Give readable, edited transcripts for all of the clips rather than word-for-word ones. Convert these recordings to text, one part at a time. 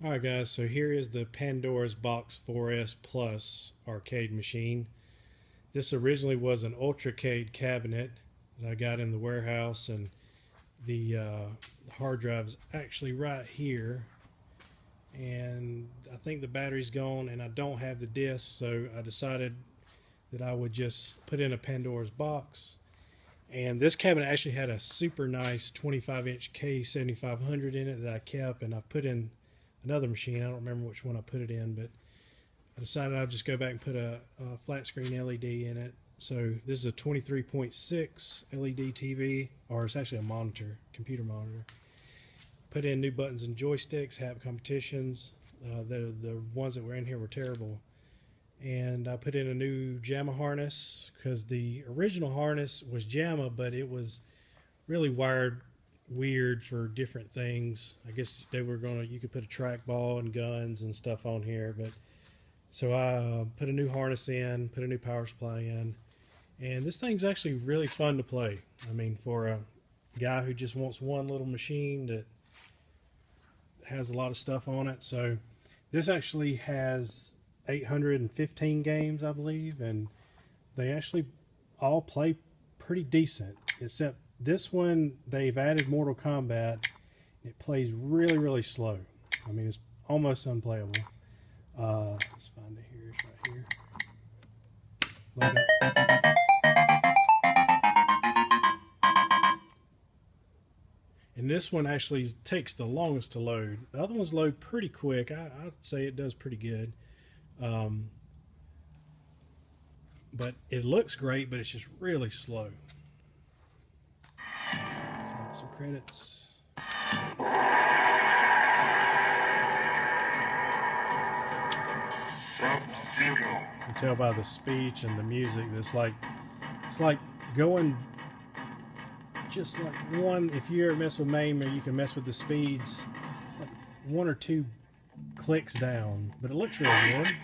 Alright guys, so here is the Pandoras Box 4S Plus arcade machine. This originally was an Ultracade cabinet that I got in the warehouse, and the hard drive is actually right here, and I think the battery's gone and I don't have the disc, so I decided that I would just put in a Pandora's Box. And this cabinet actually had a super nice 25-inch K7500 in it that I kept, and I put in another machine. I don't remember which one I put it in, but I decided I'd just go back and put a flat screen LED in it. So this is a 23.6 LED TV, or it's actually a monitor, computer monitor. Put in new buttons and joysticks, have competitions. The ones that were in here were terrible. And I put in a new JAMA harness, because the original harness was JAMA, but it was really wired weird for different things. I guess they were you could put a trackball and guns and stuff on here, but so I put a new harness in, put a new power supply in, and this thing's actually really fun to play. I mean, for a guy who just wants one little machine that has a lot of stuff on it. So this actually has 815 games, I believe, and they actually all play pretty decent, except this one. They've added Mortal Kombat. It plays really, really slow. I mean, it's almost unplayable. Let's find it here. It's right here. Load it. And this one actually takes the longest to load. The other ones load pretty quick. I'd say it does pretty good. But it looks great, but it's just really slow. So some credits. You can tell by the speech and the music that's it's like going just like one. If you ever mess with MAME, or you can mess with the speeds, it's like one or two clicks down, but it looks really good.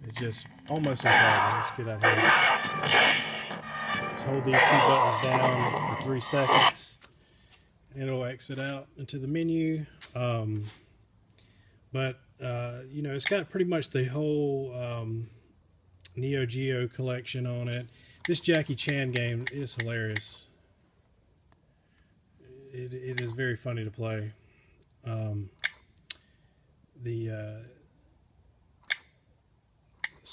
It's just almost impossible. Let's get out here. Just hold these two buttons down for 3 seconds, and it'll exit out into the menu. You know, it's got pretty much the whole Neo Geo collection on it. This Jackie Chan game is hilarious. It is very funny to play.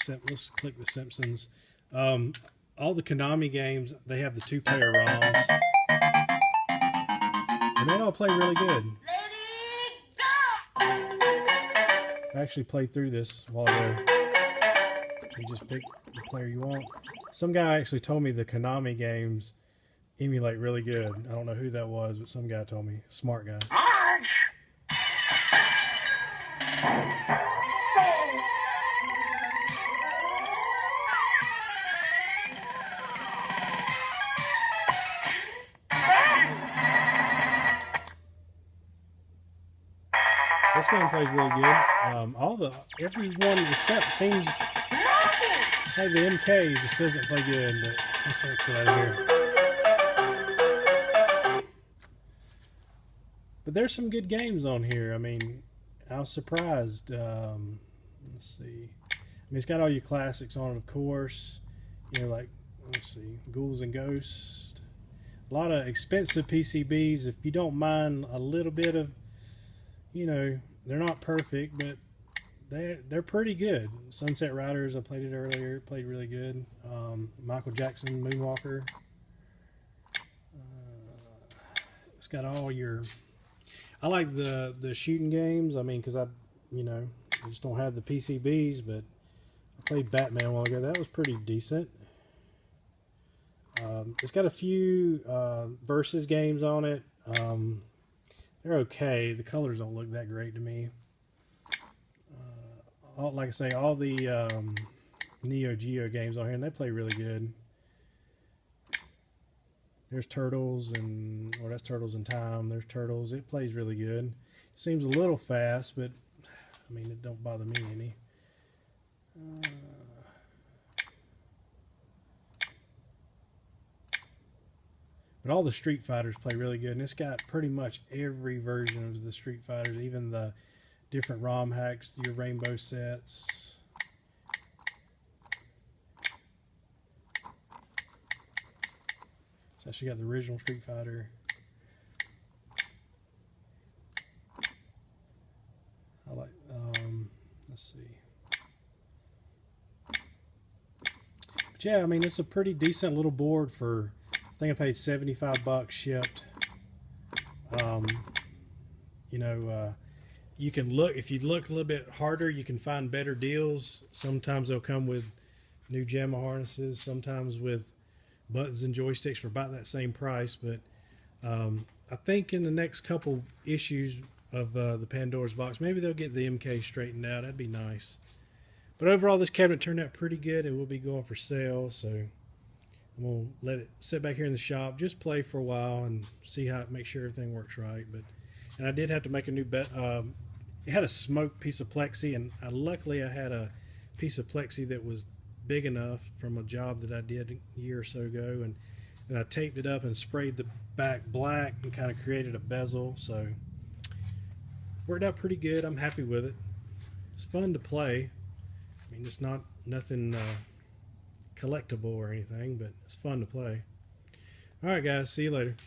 Let's click the Simpsons. All the Konami games, they have the 2-player ROMs, and they all play really good. I actually played through this a while ago. So you just pick the player you want. Some guy actually told me the Konami games emulate really good. I don't know who that was, but some guy told me. Smart guy. This game plays really good. Every one except seems like the MK just doesn't play good, but let's exit out of here. But there's some good games on here. I mean, I was surprised. Let's see. I mean, it's got all your classics on it, of course. You know, like, let's see, Ghouls and Ghosts. A lot of expensive PCBs. If you don't mind a little bit of, you know, they're not perfect, but they're pretty good. Sunset Riders, I played it earlier, played really good. Michael Jackson, Moonwalker. It's got all your. I like the shooting games. I mean, because I just don't have the PCBs, but I played Batman a while ago. That was pretty decent. It's got a few versus games on it. They're okay. The colors don't look that great to me. Like I say, all the Neo Geo games on here, and they play really good. There's Turtles, or that's Turtles in Time. There's Turtles. It plays really good. Seems a little fast, but I mean, it don't bother me any. But all the Street Fighters play really good, and it's got pretty much every version of the Street Fighters, even the different ROM hacks, your rainbow sets. So she got the original Street Fighter. I like, let's see. But yeah, I mean, it's a pretty decent little board for, I think I paid $75 shipped. You know, you can look, if you look a little bit harder, you can find better deals. Sometimes they'll come with new JAMA harnesses, sometimes with buttons and joysticks for about that same price. But I think in the next couple issues of the Pandora's Box, maybe they'll get the MK straightened out. That'd be nice. But overall, this cabinet turned out pretty good. It will be going for sale, so I'm gonna let it sit back here in the shop, just play for a while and see how, make sure everything works right. But and I did have to make a new bet. It had a smoked piece of plexi, and luckily I had a piece of plexi that was big enough from a job that I did a year or so ago, and I taped it up and sprayed the back black and kind of created a bezel, so worked out pretty good. I'm happy with it. It's fun to play. I mean, it's not nothing collectible or anything, but it's fun to play. Alright guys, see you later.